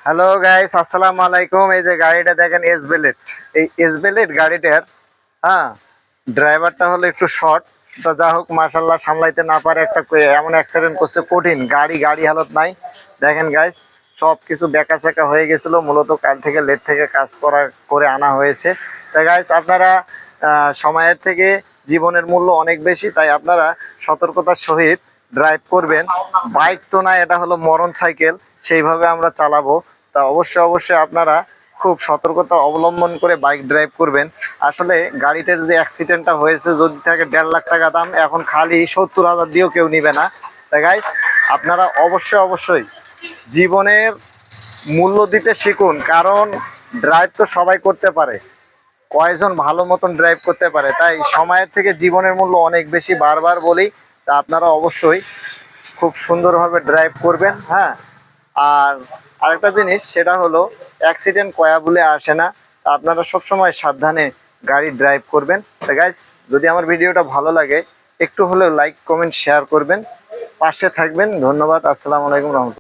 Hello guys, আসসালামু আলাইকুম। এই যে গাড়িটা দেখেন এস বেলেট, এই এস বেলেট গাড়িটার হ্যাঁ ড্রাইভারটা হলো একটু শর্ট। তো যা হোক মাশাল্লাহ সামলাইতে না পারে একটা এমন অ্যাক্সিডেন্ট করছে, কঠিন গাড়ি হালত নাই। দেখেন গাইস, সব কিছু বেঁকা চেকা হয়ে গেছিল, মূলত কাল থেকে লেট থেকে কাজ করে আনা হয়েছে। তাই গাইস আপনারা সময়ের থেকে জীবনের মূল্য অনেক বেশি, তাই আপনারা সতর্কতার সহিত ড্রাইভ করবেন। বাইক তো না, এটা হলো মরণ সাইকেল, সেইভাবে আমরা চালাবো। তা অবশ্যই আপনারা খুব সতর্কতা অবলম্বন করে বাইক ড্রাইভ করবেন। আসলে গাড়িটার যে অ্যাক্সিডেন্টটা হয়েছে, যদি থাকে 1.5 লাখ টাকা দাম, এখন খালি 70,000 দিয়েও কেউ নিবে না। তাই গাইস আপনারা অবশ্যই জীবনের মূল্য দিতে শিখুন, কারণ ড্রাইভ তো সবাই করতে পারে, কয়জন ভালো মতন ড্রাইভ করতে পারে। তাই সময়ের থেকে জীবনের মূল্য অনেক বেশি, বারবার বলি। তা আপনারা অবশ্যই খুব সুন্দরভাবে ড্রাইভ করবেন। হ্যাঁ, আর আরেকটা জিনিস, সেটা হলো অ্যাক্সিডেন্ট কয়া বলে আসে না। তা আপনারা সবসময় সাবধানে গাড়ি ড্রাইভ করবেন। তো গাইস, যদি আমার ভিডিওটা ভালো লাগে একটু হলেও লাইক কমেন্ট শেয়ার করবেন, পাশে থাকবেন। ধন্যবাদ। আসসালামু আলাইকুম রহমতুল্লাহ।